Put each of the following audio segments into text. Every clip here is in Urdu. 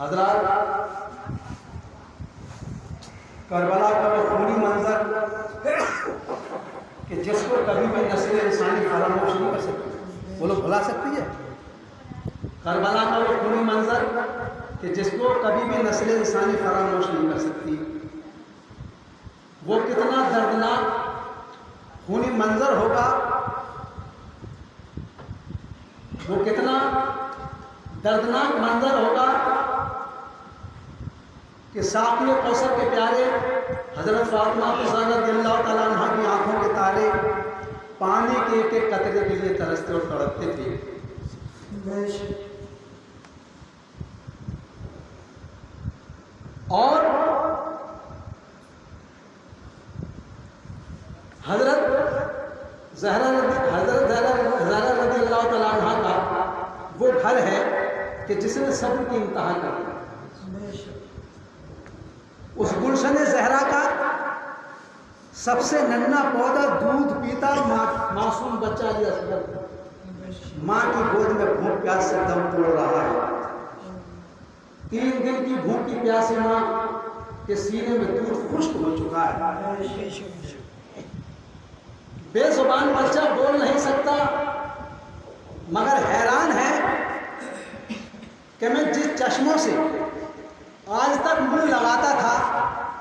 حضرات، کربلا کا وہ خونی منظر کہ جس کو کبھی بھی نسل انسانی فراموش نہیں کر سکتی، وہ لوگ بھلا سکتی ہے؟ کربلا کا وہ خونی منظر کہ جس کو کبھی بھی نسل انسانی فراموش نہیں کر سکتی، وہ کتنا دردناک خونی منظر ہوگا، وہ کتنا دردناک منظر ہوگا کہ ساقی کوثر کے پیارے حضرت فاطمہ زہرا رضی اللہ تعالیٰ عنہ کی آنکھوں کے تارے پانی کے ایک ایک قطرے کے لیے ترستے اور تڑپتے تھے۔ اور حضرت زہرا رضی اللہ تعالیٰ عنہ کا وہ گھر ہے کہ جس نے صبر کی انتہا کر دی۔ اس گلشن زہرا کا سب سے ننھا پودا دودھ پیتا معصوم بچہ علی اصغر ماں کی گود میں بھوک پیاس سے دم توڑ رہا ہے۔ 3 دن کی بھوکی پیاسی ماں کے سینے میں دودھ خشک ہو چکا ہے۔ بے زبان بچہ بول نہیں سکتا، مگر حیران ہے کہ میں جس چشموں سے آج تک منہ لگاتا تھا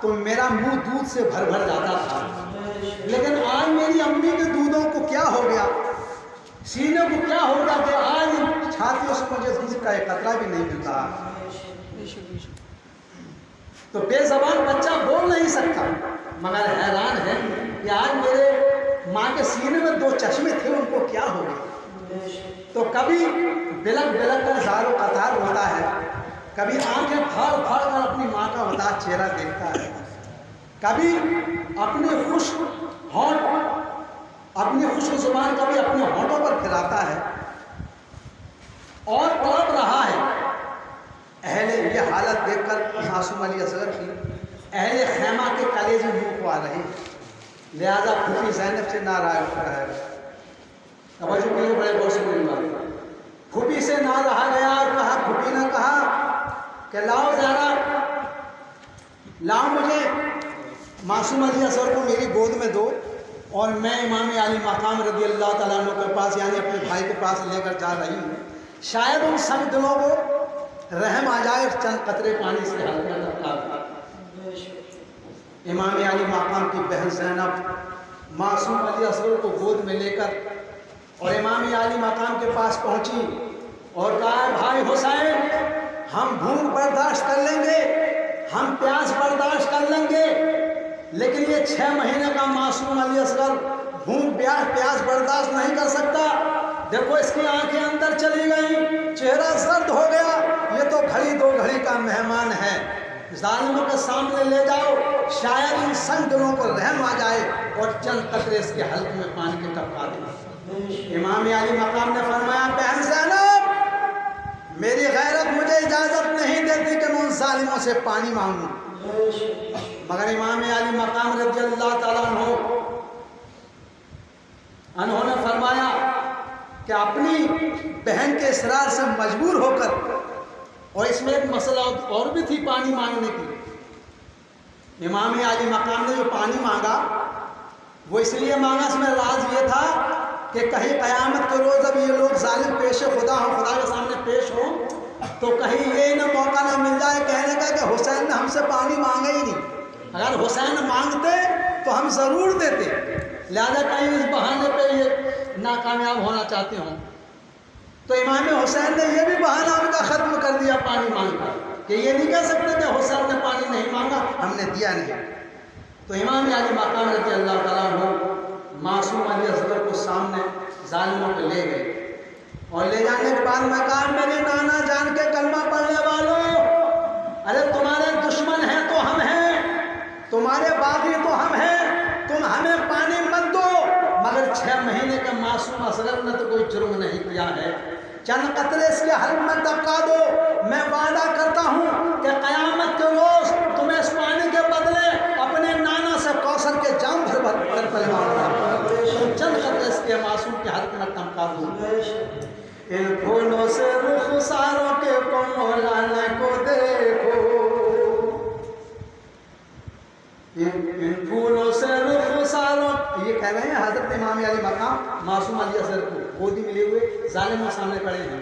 تو میرا منہ دودھ سے بھر بھر جاتا تھا، لیکن آج میری امی کے دودھوں کو کیا ہو گیا، سینے کو کیا ہو گیا کہ آج چھاتیوں سے مجھے دودھ کا ایک قطرہ بھی نہیں ملتا۔ تو بے زبان بچہ بول نہیں سکتا، مگر حیران ہے کہ آج میرے ماں کے سینے میں 2 چشمے تھے، ان کو کیا ہو گیا۔ تو کبھی بلک بلک کر زار و قطار ہوتا ہے، کبھی آنکھیں پھاڑ پھاڑ کر اپنی ماں کا وداع چہرہ دیکھتا ہے، کبھی اپنے خشک زبان کبھی اپنے ہونٹوں پر پھراتا ہے اور تڑپ رہا ہے۔ یہ حالت دیکھ کر معصوم علی اصغر کی اہل خیمہ کے کلیجے منہ کو آ رہے ہیں، لہذا پھوپھی زینب سے ناراض ہو رہا ہے۔ توجہ کیجیے، بڑے غور سے میری بات۔ پھوپھی سے نہ رہا گیا اور کہا، پھوپھی نے کہا کہ لاؤ زہرا، لاؤ مجھے معصوم علی اصغر کو میری گود میں دو اور میں امام علی مقام رضی اللہ تعالیٰ عنہ کے پاس یعنی اپنے بھائی کے پاس لے کر جا رہی ہوں، شاید ان سب دلوں کو رحم آ جائے، چند قطرے پانی سے حلق میں ٹپکا دے۔ امام علی مقام کی بہن زینب معصوم علی اصغر کو گود میں لے کر اور امام علی مقام کے پاس پہنچی اور کہا، بھائی حسین، ہم بھوک برداشت کر لیں گے، ہم پیاس برداشت کر لیں گے، لیکن یہ 6 مہینے کا معصوم علی اصغر بھوک پیاس برداشت نہیں کر سکتا۔ دیکھو اس کی آنکھیں اندر چلی گئیں، چہرہ زرد ہو گیا، یہ تو گھڑی 2 گھڑی کا مہمان ہے، ظالموں کے سامنے لے جاؤ، شاید ان سنگ دلوں کو رحم آ جائے اور چند قطرے اس کے حلق میں پانی کے ٹپکا دیں۔ امام علی مقام نے فرمایا، بہن زینب، میری غیرت مجھے اجازت نہیں دیتی کہ میں ان ظالموں سے پانی مانگوں، مگر امام علی مقام رضی اللہ تعالیٰ عنہ نے فرمایا کہ اپنی بہن کے اصرار سے مجبور ہو کر، اور اس میں ایک مسئلہ اور بھی تھی پانی مانگنے کی، امام علی مقام نے جو پانی مانگا وہ اس لیے مانگا، اس میں راز یہ تھا کہ کہیں قیامت کے روز اب یہ لوگ ظالم پیش خدا ہوں، خدا کے سامنے پیش ہوں، تو کہیں یہ نہ موقع نہ مل جائے کہنے کا کہ حسین نے ہم سے پانی مانگا ہی نہیں، اگر حسین مانگتے تو ہم ضرور دیتے، لہذا کہیں اس بہانے پہ یہ ناکامیاب ہونا چاہتے ہوں۔ تو امام حسین نے یہ بھی بہانہ ان کا ختم کر دیا پانی مانگ کر، کہ یہ نہیں کہہ سکتے کہ حسین نے پانی نہیں مانگا، ہم نے دیا نہیں۔ تو امام علی مقام رضی اللہ تعالیٰ عنہ معصوم علی اصغر کو سامنے ظالموں پہ لے گئے، اور لے جانے کے بعد میں کہا، میرے نانا جان کے کلمہ پڑھنے والوں، ارے تمہارے دشمن ہیں تو ہم ہیں، تمہارے باغی تو ہم ہیں، تم ہمیں پانی مت دو، مگر 6 مہینے کے معصوم اصغر نے تو کوئی جرم نہیں کیا ہے، چند قطرے اس کے حلق میں ٹپکا دو، میں وعدہ کرتا ہوں کہ قیامت کے روز تمہیں اس پانی کے بدلے اپنے نانا سے کوثر کے جام بھر کر پلواؤں گا، چند قطرے اس کے معصوم کے حلق میں ٹپکا دو۔ ان پھولوں سے رخساروں کے کو مولانا کو دے مقام معصوم علی اصغر کو گودی ملے ہوئے ظالموں سامنے کھڑے ہیں.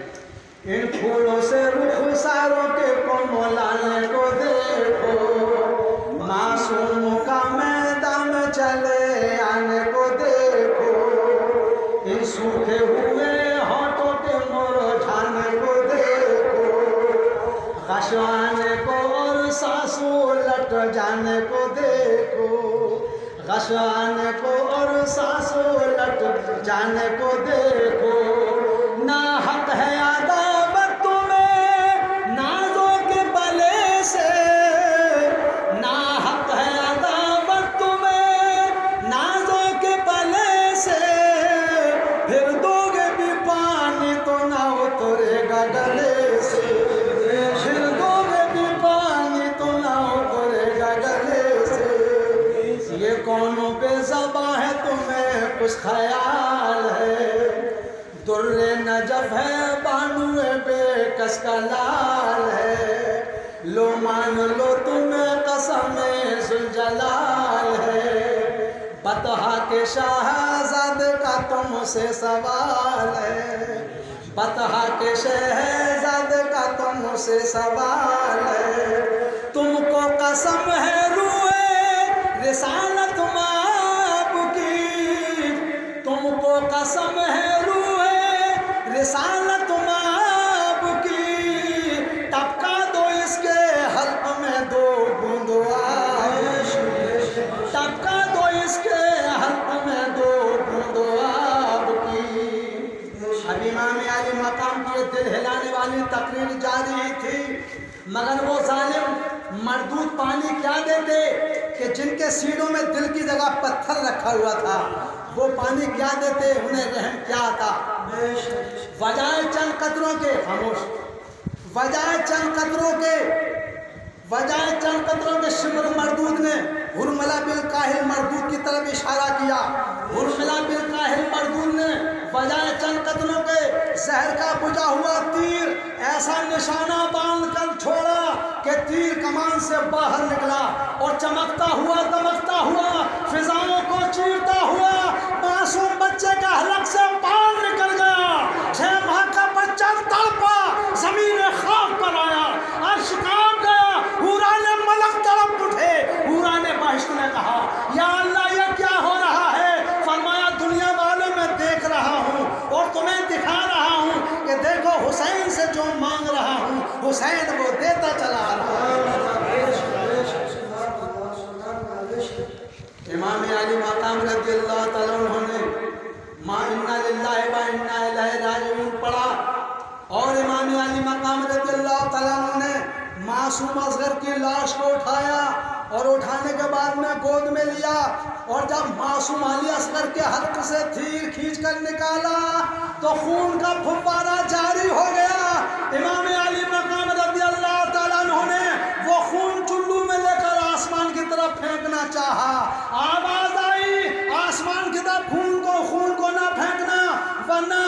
ان پھولوں سے رخساروں کے کوملانے کو دیکھو, معصوم کا میدان چلے آنے کو دیکھو, ان سوکھے ہوئے ہونٹوں کے مرجھانے کو دیکھو, غش آنے کو اور سانسوں لٹ جانے کو دیکھو, غش آنے کو اور سانسوں لٹ جانے کو دیکھو. نا حق ہے عداوت تمہیں نازوں کے بلے سے, نا حق ہے عداوت تمہیں نازوں کے بلے سے, پھر دو گے بھی پانی تو نہ اترے گا گلے سے, پھر دو گے بھی پانی تو نہ اترے گا گلے سے. یہ کونوں بے زباں ہے تمہیں کچھ خیال ہے, در نجف ہے بانوے بے کس کا لال ہے, لو مان لو تمہیں قسم ذوالجلال ہے, بطحا کے شہزادے کا تم سے سوال ہے, بطحا کے شہزادے کا تم سے سوال ہے. تم کو قسم ہے روئے رسالت مآب کی, تم کو قسم ہے روئے رسالت مآب کی, ٹپکا دو اس کے حلق میں دو بوند آب, ٹپکا دو اس کے حلق میں دو بوند آب کی. اب امام علی مقام کی دل ہلانے والی تقریر جاری تھی, مگر وہ ظالم مردود پانی کیا دیتے کہ جن کے سینوں میں دل کی جگہ پتھر رکھا ہوا تھا, وہ پانی کیا دیتے, انہیں رحم کیا آتا. وجائے چند قطروں کے خاموش, وجائے چند قطروں کے, وجائے چند قطروں کے شمر مردود نے ہرملا بالکاہل مردود کی طرف اشارہ کیا, ہرملا بالکاہل مردود نے وجائے چند قطروں کے زہر کا بجھا ہوا تیر ایسا نشانہ باندھ کر چھوڑا کہ تیر کمان سے باہر نکلا اور چمکتا ہوا دمکتا ہوا فضاؤں کو چیرتا ہوا معصوم بچے کا حلق سے باہر نکل گیا. 6 ماہ کا بچہ تڑپا, زمین خاک پر آیا, عرش کانپ گیا, حورا نے ملک تڑپ اٹھے. حورا نے بہشت نے کہا یا اللہ یہ کیا ہو رہا ہے؟ فرمایا دنیا والوں میں دیکھ رہا ہوں اور تمہیں دکھا رہا ہوں کہ دیکھو حسین سے جو مانگ رہا ہوں حسین وہ دیتا چلا رہا ہے. امام علی مقام رضی اللہ تعالیٰ عنہ نے ما انا للہ و انا الیہ راجعون پڑھا, اور امام علی مقام رضی اللہ تعالیٰ عنہ نے معصوم اصغر کی لاش کو اٹھایا, اور اٹھانے کے بعد میں گود میں لیا, اور جب معصوم علی اصغر کے حلق سے تیر کھینچ کر نکالا تو خون کا پھوارہ جاری ہو گیا. امام علی مقام رضی اللہ تعالیٰ عنہ نے وہ خون چلو میں لے کر آسمان کی طرف پھینکنا چاہا, آواز آئی آسمان کی طرف خون کو نہ پھینکنا ورنہ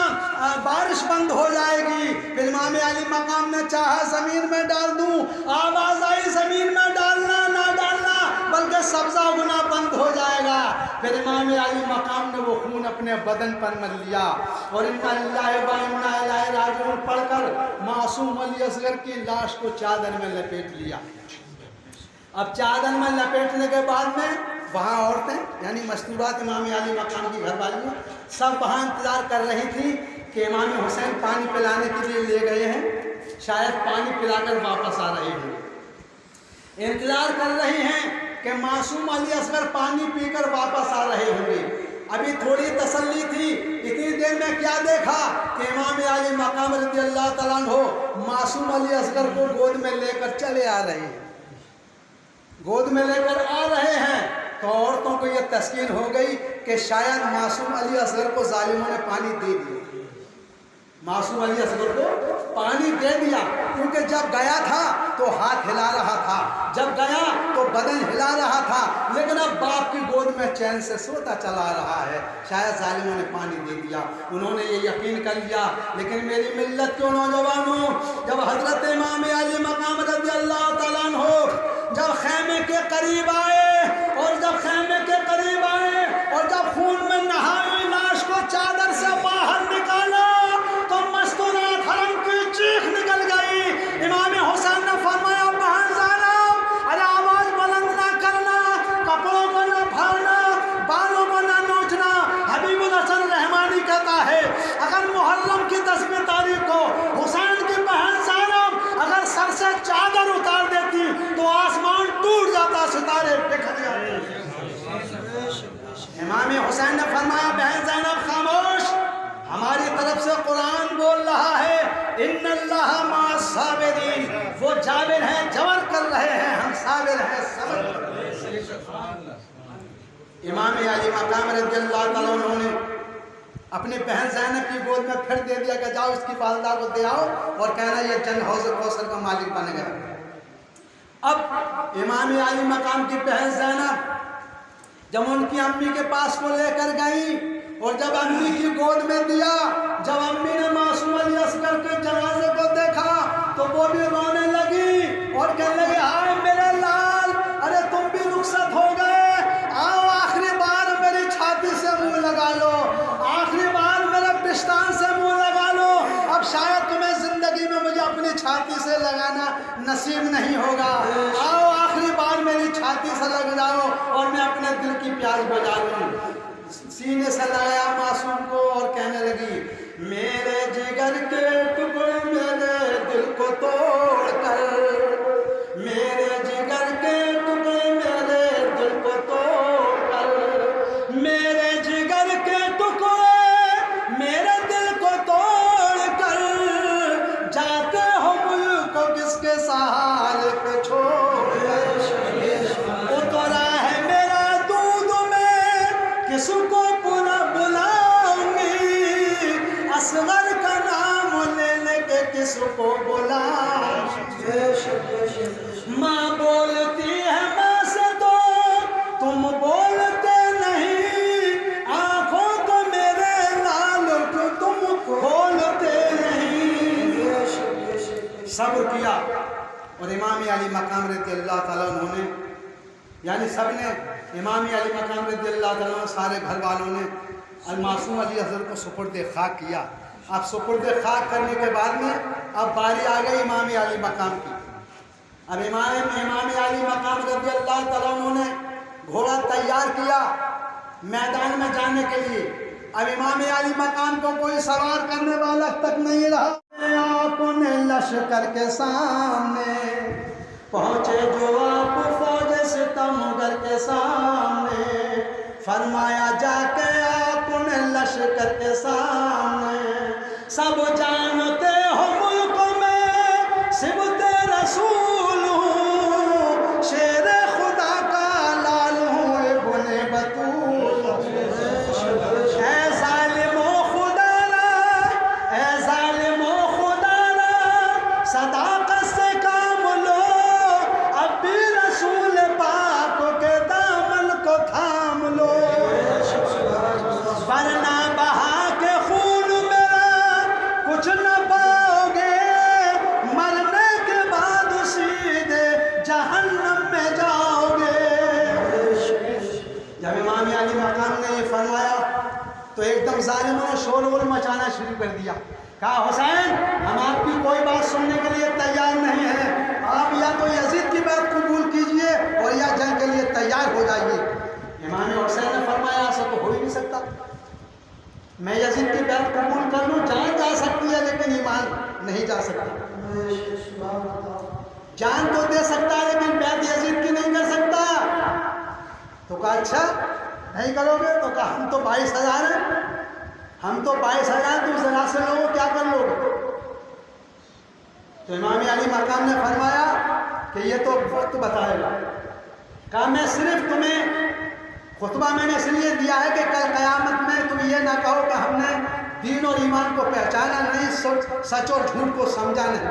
بارش بند ہو جائے گی. پھر امام علی مقام نے چاہا زمین میں ڈال دوں, آواز آئی زمین میں ڈالنا نہ ڈالنا بلکہ سبزہ اگنا بند ہو جائے گا. پھر امام علی مقام نے وہ خون اپنے بدن پر مل لیا اور انا للہ و انا الیہ راجعون پڑھ کر معصوم علی اصغر کی لاش کو چادر میں لپیٹ لیا. اب چادر میں لپیٹنے کے بعد میں وہاں عورتیں یعنی مستورات امام علی مقام کی گھر والیاں سب وہاں انتظار کر رہی تھی کہ امام حسین پانی پلانے کے لیے لے گئے ہیں, شاید پانی پلا کر واپس آ رہے ہیں. انتظار کر رہی ہیں کہ معصوم علی اصغر پانی پی کر واپس آ رہے ہوں گے. ابھی تھوڑی تسلی تھی, اتنی دیر میں کیا دیکھا کہ امام علی مقام رضی اللہ تعالیٰ عنہ معصوم علی اصغر کو گود میں لے کر چلے آ رہے ہیں, گود میں لے کر آ رہے ہیں. تو عورتوں کو یہ تسکین ہو گئی کہ شاید معصوم علی اصغر کو ظالموں نے پانی دے دیا. معصوم علی اصغر کو پانی دے دیا, کیونکہ جب گیا تھا تو ہاتھ ہلا رہا تھا, جب گیا تو بدن ہلا رہا تھا, لیکن اب باپ کی گود میں چین سے سوتا چلا رہا ہے. شاید ظالموں نے پانی دے دیا, انہوں نے یہ یقین کر لیا. لیکن میری ملت کے نوجوانوں, جب حضرت امام علی مقام رضی اللہ تعالیٰ عنہ جب خیمے کے قریب آئے اور جب خیمے کے قریب آئے اور جب خون میں نہائی لاش کو حسین نے فرمایا بہن زینب خاموش، ہماری طرف سے قرآن بول رہا ہے ان اللہ مع الصابرین، وہ جابر ہیں جبر کر رہے ہیں، ہم صابر ہیں صبر کر رہے ہیں۔ امام علی مقام رضی اللہ تعالیٰ عنہ نے اپنی بہن زینب کی گود میں پھر دے دیا کہ جاؤ اس کی والدہ کو دے آؤ اور کہنا یہ جنت حوض کوثر کا مالک بن گیا۔ اب امام علی مقام کی بہن زینب جب ان کی امی کے پاس کو لے کر گئی اور جب امی کی گود میں دیا، جب امی نے معصوم علی اصغر کے جنازے کو دیکھا تو وہ بھی رونے لگی اور کہنے لگی ہائے میرے لال، ارے تم بھی رخصت ہو گئے، آؤ آخری بار میری چھاتی سے منہ لگا لو، آخری بار میرے پشتان سے منہ لگا لو، اب شاید تمہیں زندگی میں مجھے اپنی چھاتی سے لگانا نصیب نہیں ہوگا، آؤ آخری بار میری چھاتی سے لگ جاؤ اور میں اپنے دل کی پیاس بجھا لوں۔ سینے سے لگایا معصوم کو اور کہنے لگی میرے جگر کے ٹکڑے میرے دل کو توڑ کر، میرے جگر کے ٹکڑے میرے دل کو توڑ کر، میرے جگر کے ٹکڑے میرے دل کو توڑ کر، جاتے ہو ملک کو کس کے سہارے پہ چھوڑ کر، اترا ہے میرا دودھ میں کس کو پورا بلاؤں گی، اصغر کا نام لے لے کے کس کو بلاؤں گی، ماں بولتی ہے ماں سے تو تم بولتے نہیں، آنکھوں کو میرے لال کو تم کھولتے نہیں۔ صبر کیا اور امام علی مقام رضی اللہ تعالیٰ عنہ نے، یعنی سب نے، امام علی مقام رضی اللہ تعالیٰ عنہ سارے گھر والوں نے المعصوم علی اصغر کو سپرد خاک کیا۔ اب سپرد خاک کرنے کے بعد میں اب باری آ گئی امام علی مقام کی۔ اب امام علی مقام رضی اللہ تعالیٰ عنہ نے گھوڑا تیار کیا میدان میں جانے کے لیے۔ اب امام علی مقام کو کوئی سوار کرنے والا تک نہیں رہا۔ اپنے لشکر کے سامنے پہنچے جو آپ فوج ستمگر کے سامنے، فرمایا جا کے اپنے لشکر کے سامنے، سب جانتے ہو ملک میں صبت رسول ہوں، شیر خدا کا لال ہوں ابن بطول ہوں، اے ظالم و خدا را، اے ظالم و خدا را، صداقت سے کام لو، اب بھی رسول پاک کے دامن کو تھام لو، ورنہ بہا کے خون میرا کچھ نہ پاؤ گے، مرنے کے بعد سیدھے جہنم میں جاؤ گے۔ جب امام علی مقام نے یہ فرمایا تو ایک دم ظالموں نے شور غل مچانا شروع کر دیا، کہا حسین ہم آپ کی کوئی بات سننے کے لیے تیار نہیں ہیں، آپ یا تو یزید کی بات قبول کیجئے اور یا جنگ کے لیے تیار ہو جائیے۔ امام حسین نے فرمایا ایسا تو ہو ہی نہیں سکتا، میں یزید کی بات قبول کر لوں، جان جا سکتی ہے لیکن ایمان نہیں جا سکتا، جان تو دے سکتا ہے لیکن بیعت یزید کی نہیں کر سکتا۔ تو کہا اچھا نہیں کرو گے؟ تو کہا ہم تو 22,000 ہیں، ہم تو 22,000، تم ذرا سے لوگوں کیا کر لو گے؟ تو امام علی مقام نے فرمایا کہ یہ تو وقت بتائے گا۔ کہا میں صرف تمہیں خطبہ میں نے اس لیے دیا ہے کہ کل قیامت میں تم یہ نہ کہو کہ ہم نے دین اور ایمان کو پہچانا نہیں، سچ اور جھوٹ کو سمجھا نہیں۔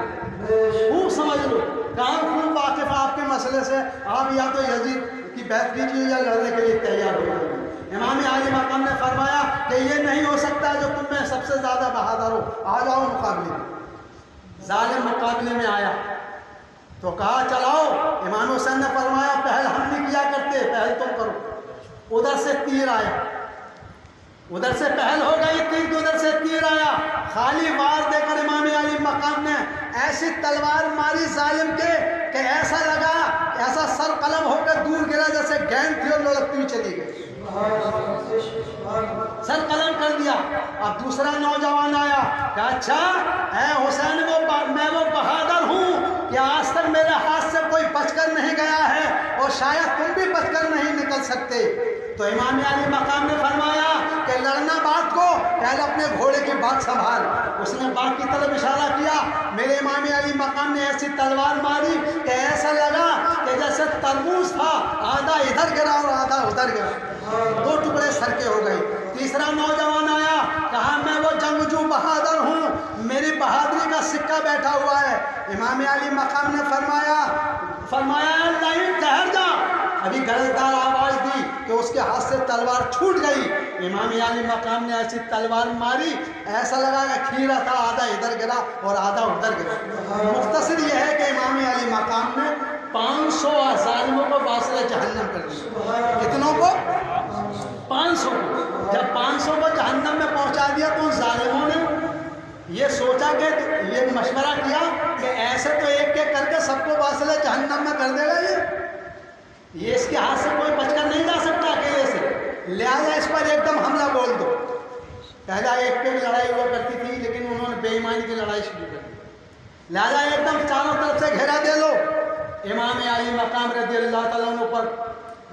خوب سمجھ لو، کہاں خوب واقف آپ کے مسئلے سے، آپ یا تو یزید کی بیعت کیجیے یا لڑنے کے لیے تیار ہو جائیے۔ امام علی مقام نے فرمایا کہ یہ نہیں ہو سکتا جو تم میں سب سے زیادہ بہادر ہو، آ جاؤ مقابلے میں۔ ظالم مقابلے میں آیا تو کہا چلاؤ۔ امام حسین نے فرمایا پہل ہم نہیں کیا کرتے، پہل تم کرو۔ ادھر سے تیر آیا، ادھر سے پہل ہو گئی تیر، ادھر سے تیر آیا، خالی وار دے کر امام علی مقام نے ایسی تلوار ماری ظالم کے کہ ایسا لگا، ایسا سر قلم ہو کر دور گرا جیسے گیند تھی اور لڑکتی ہوئی چلی گئی، سر قلم کر دیا۔ اب دوسرا نوجوان آیا کہ اچھا اے حسین میں وہ بہادر ہوں کہ آج تک میرے ہاتھ سے کوئی بچ کر نہیں گیا ہے اور شاید تم بھی بچ کر نہیں نکل سکتے۔ تو امام علی مقام نے فرمایا کہ لڑنا بات کو پہلے اپنے گھوڑے کی بات سنبھال. اس نے بات کی طرف اشارہ کیا. میرے امام علی مقام نے ایسی تلوار ماری کہ ایسا لگا کہ جیسے تربوز تھا, آدھا ادھر گرا اور آدھا ادھر گرا, 2 ٹکڑے سر کے ہو گئے. تیسرا نوجوان آیا, کہا میں وہ جنگجو بہادر ہوں, میری بہادری کا سکہ بیٹھا ہوا ہے. امام علی مقام نے فرمایا نہیں ٹھہر جا. ابھی گرجدار آواز دی کہ اس کے ہاتھ سے تلوار چھوٹ گئی. امام علی مقام نے ایسی تلوار ماری, ایسا لگا کہ کھیرا تھا, آدھا ادھر گرا اور آدھا ادھر گرا. مختصر یہ ہے کہ امام علی مقام نے 500 ظالموں کو واصل جہنم کر دیا. کتنوں کو؟ 500 کو. جب 500 کو جہنم میں پہنچا دیا تو ان ظالموں نے یہ سوچا کہ یہ مشورہ کیا کہ ایسے تو ایک ایک کر کے سب کو واصل جہنم میں کر دے گا, یہ اس کے ہاتھ سے کوئی بچ کر نہیں جا سکتا اکیلے سے, لہٰذا اس پر ایک دم حملہ بول دو. پہلا ایک پہ لڑائی ہوا کرتی تھی لیکن انہوں نے بے ایمانی کی لڑائی شروع کر دی, لہٰذا ایک دم چاروں طرف سے گھیرا دے لو. امام علی مقام رضی اللہ تعالیٰ عنہ پر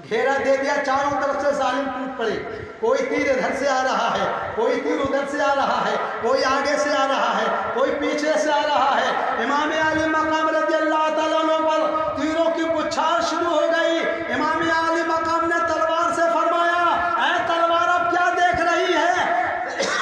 گھیرا دے دیا, چاروں طرف سے ظالم ٹوٹ پڑے. کوئی تیر ادھر سے آ رہا ہے, کوئی تیر ادھر سے آ رہا ہے, کوئی آگے سے آ رہا ہے, کوئی پیچھے سے آ رہا ہے. امام علی مقام رضی اللہ تعالیٰ عنہ پر تیروں کی بچھار شروع ہو گئی. امام علی مقام نے تلوار سے فرمایا, اے تلوار اب کیا دیکھ رہی ہے؟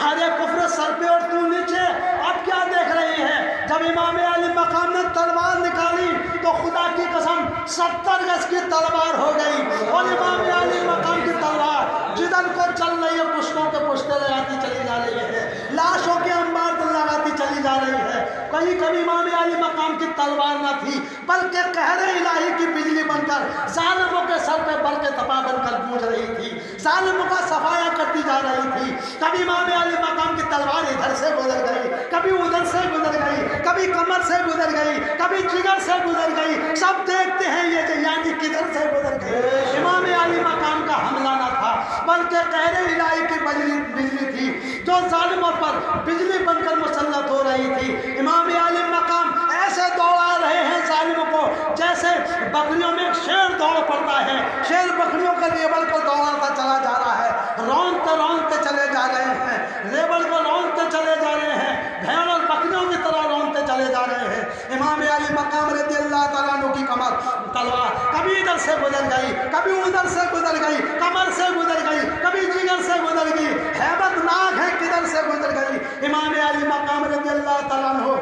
ارے کفر سر پہ اور تو نیچے, اب کیا دیکھ رہی ہے؟ جب امام علی مقام نے تلوار نکالی تو خدا کی قسم 70 گز کی تلوار ہو گئی. اور امام علی مقام کی تلوار جدھر کو چل رہی ہے پشتوں کے پشتے لگاتی چلی جا رہی ہے, لاشوں کے انبار لگاتی چلی جا رہی ہے. کہیں کبھی امام علی مقام کی تلوار نہ تھی بلکہ قہر الہی کی بجلی بن کر ظالموں کے سر پہ بر کے تپا بن کر گونج رہی تھی, ظالموں کا صفایا کرتی جا رہی تھی. کبھی امام علی مقام کی تلوار ادھر سے گزر گئی, کبھی ادھر سے گزر گئی, کبھی کمر سے گزر گئی, کبھی جگر سے گزر گئی. سب دیکھتے ہیں یہ یعنی کدھر سے گزر گئی. امام علی مقام کا حملہ نہ تھا بلکہ قہر الہی کی بجلی تھی جو ظالموں پر بجلی بن کر مسلط ہو رہی تھی. امام علی مقام ایسے دوڑا رہے ہیں ظالموں کو جیسے بکریوں میں ایک شیر دوڑ پڑتا ہے. شیر بکریوں کے ریبل کو دوڑتا چلا جا رہا ہے, رونتے چلے جا رہے ہیں, ریبل کو رونتے چلے جا رہے ہیں, بھیڑ اور بکریوں کی طرح رونتے چلے جا رہے ہیں. امام علی مقام رضی اللہ تعالیٰ عنہ کی کمر تلوار کبھی ادھر سے گزر گئی, کبھی ادھر سے گزر گئی, کمر سے گزر گئی, کبھی جگر سے گزر گئی. ہیبت ناک ہے کدھر سے گزر گئی. امام علی مقام رضی اللہ تعالیٰ عنہ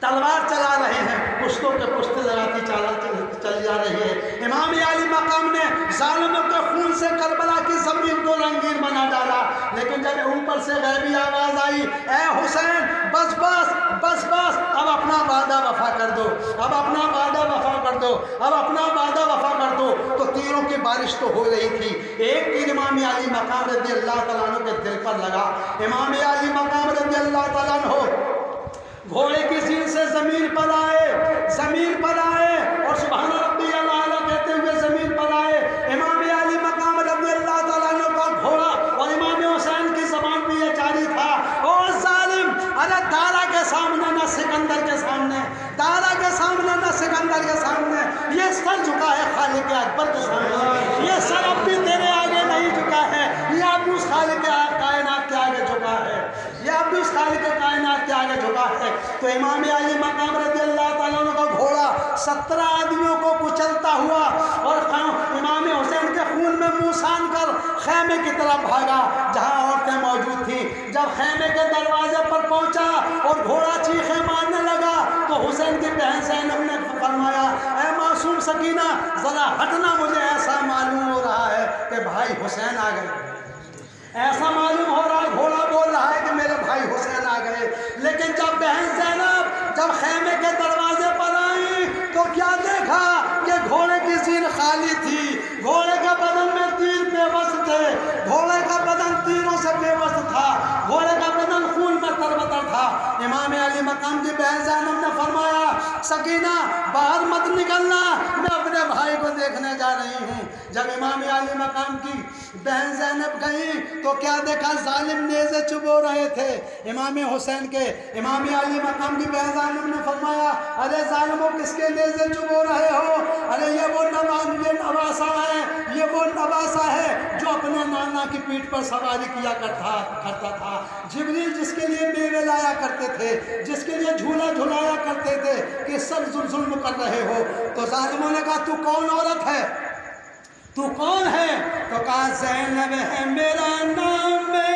تلوار چلا رہے ہیں, پشتوں کے پشتے لگاتی چلی جا رہی ہے. امام علی مقام نے ظالموں کے خون سے کربلا کی زمین کو رنگین بنا ڈالا. لیکن جب اوپر سے غیبی آواز آئی, اے حسین بس بس بس بس, اب اپنا وعدہ وفا کر دو, اب اپنا وعدہ وفا کر دو, اب اپنا وعدہ وفا کر دو. تو تیروں کی بارش تو ہو رہی تھی. ایک تیر امام علی مقام رضی اللہ تعالیٰ عنہ کے دل پر لگا. امام علی مقام رضی اللہ تعالیٰ عنہ گھوڑے کی سیر سے زمین پر آئے اور سبحان ربی الاعلیٰ کہتے ہوئے زمین پر آئے. امام علی مقام رضی اللہ تعالیٰ عنہ کا گھوڑا اور امام حسین کی زبان بھی یہ جاری تھا, اور ظالم ارے دارا کے سامنے نہ سکندر کے سامنے, دارا کے سامنے نہ سکندر کے سامنے, یہ سر جھکا ہے خالق اکبر کے سامنے. یہ سر اب بھی تیرے آگے نہیں جھکا ہے, یہ اب بھی اس خالق کائنات کے آگے جھکا ہے, یہ اب بھی اس خالق کائنات کے آگے جھکا ہے. تو امام علی مقام رضی اللہ تعالیٰ عنہ کا گھوڑا 17 آدمیوں کو کچلتا ہوا اور امام حسین کے خون میں منہ سان کر خیمے کی طرف بھاگا جہاں عورتیں موجود تھیں. جب خیمے کے دروازے پر پہنچا اور گھوڑا چیخیں مارنے لگا تو حسین کی بہن زینب نے فرمایا, اے معصوم سکینہ ذرا ہٹنا, مجھے ایسا معلوم ہو رہا ہے کہ بھائی حسین آ گئے. ایسا معلوم ہو رہا ہے, گھوڑا بول رہا ہے کہ میرے بھائی حسین آ گئے. لیکن جب بہن زینب جب خیمے کے دروازے پر آئی تو کیا دیکھا کہ گھوڑے کی زین خالی تھی. گھوڑے کا بدن میں تیر بے بس تھے, گھوڑے کا بدن تیروں سے بے بس تھا, گھوڑے کا بدن خون میں تربتر تھا. امام علی مقام کی بہن زینب نے فرمایا, سکینہ باہر مت نکلنا, میں اپنے بھائی کو دیکھنے جا رہی ہوں. جب امام علی مقام کی بہن زینب گئی تو کیا دیکھا, ظالم نیزے چبو رہے تھے امام حسین کے. امام علی مقام کی بہن زینب نے فرمایا, ارے ظالموں کس کے نیزے چبو رہے ہو؟ ارے یہ وہ نواسا ہے, یہ وہ وہ نواسا ہے جو اپنے نانا کی پیٹھ پر سواری کیا کرتا تھا، جبریل جس کے لیے میوے لایا کرتے تھے، جس کے لیے جھولا جھلایا کرتے تھے کہ سب ظلم کر رہے ہو۔ تو ظالموں نے کہا تو کون عورت ہے، تو کون ہے؟ تو کہا زینب ہے میرا نام، میں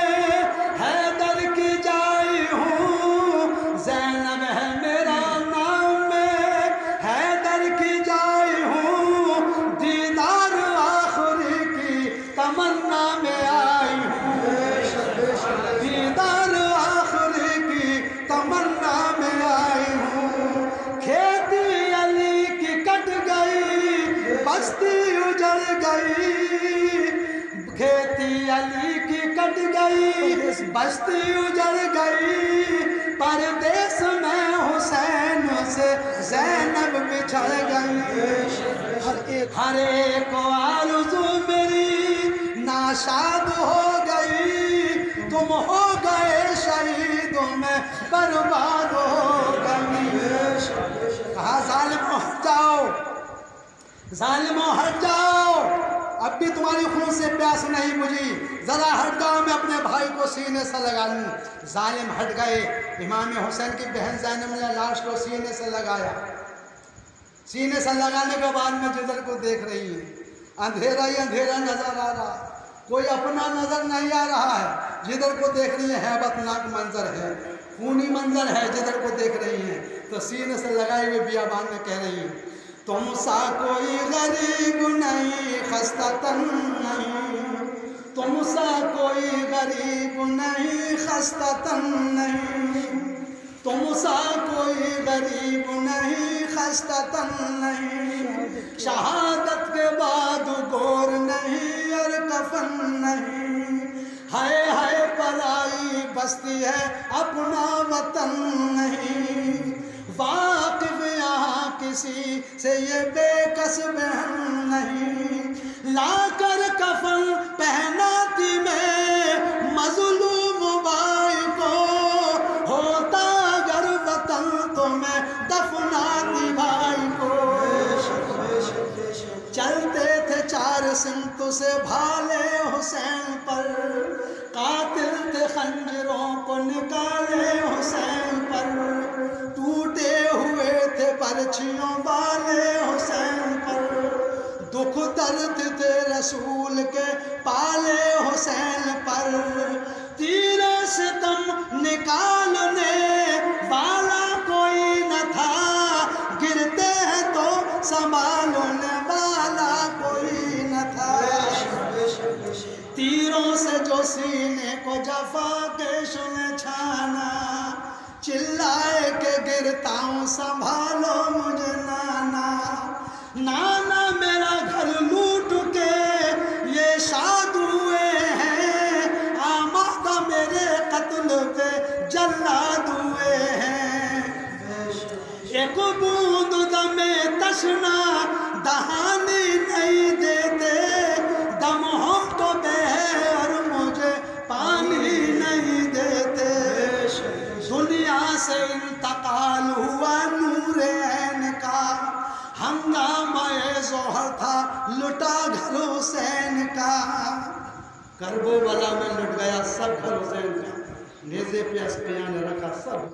حیدر کی جائی ہوں، زینب ہے میرا نام، میں حیدر کی جائی ہوں، دیدار آخری کی تمنا میں آئی ہوں، دیدار آخری کی تمنا میں آئی ہوں، کھیتی علی کی کٹ گئی، بستی اجڑ گئی، کھیتی علی کی کٹ گئی، بستی اجڑ گئی، پردیس میں حسین سے زینب بچھڑ گئی، ہر ایک آرزو میری ناشاد ہو گئی، تم ہو گئے شہیدوں میں برباد ہو گئی۔ کہا ظالموں ہٹ جاؤ، ظالموں ہٹ جاؤ، اب بھی تمہاری خون سے پیاس نہیں بجھی، ذرا ہٹ جاؤ میں اپنے بھائی کو سینے سے لگا لوں۔ ظالم ہٹ گئے، امام حسین کی بہن زینب نے لاش کو سینے سے لگایا، سینے سے لگانے کے بعد میں جدھر کو دیکھ رہی ہے، اندھیرا ہی اندھیرا نظر آ رہا، کوئی اپنا نظر نہیں آ رہا ہے، جدھر کو دیکھ رہی ہے ہیبت ناک منظر ہے، خونی منظر ہے، جدھر کو دیکھ رہی ہیں تو سینے سے لگائے ہوئے بیابان میں کہہ رہی ہیں تم سا کوئی غریب نہیں خستہ تن نہیں، تم سا کوئی غریب نہیں خستہ تن نہیں، تم سا کوئی غریب نہیں خستہ تن نہیں، شہادت کے بعد گور نہیں اور کفن نہیں، ہائے ہائے پرائی بستی ہے اپنا وطن نہیں، واقف یہاں کسی سے یہ بے کس بہن نہیں، لا کر کفن پہناتی میں مظلوم بھائی کو، ہوتا اگر وطن تو میں دفناتی بھائی کو، چلتے تھے چار سمت سے بھالے حسین پر، قاتل تھے خنجروں کو نکالے حسین پر، ٹوٹے ہوئے تھے پرچیوں والے حسین پر، دکھ درد تھے رسول کے پالے حسین پر، تیر ستم نکالنے والا کوئی نہ تھا، گرتے ہیں تو سنبھالنے والا کوئی نہ تھا، تیروں سے جو سینے کو جفا کے شن چھانا، چلائے کہ گرتا ہوں سنبھالو مجھے نانا، نانا میرا گھر لوٹ کے یہ شاد ہوئے ہیں، آمادہ میرے قتل پہ جلاد ہوئے ہیں، ایک بوند دم تشنا دہانی نہیں دیتے، دم ہو تو بہے اور مجھے پانی نہیں دیتے، دنیا سے انتقال ہوا نور عین کا، ہنگامہ ظہر تھا لٹا گھر حسین کا، کربلا میں لٹ گیا سب گھر حسین کا، نیزے پہ اسپیاں نے رکھا سب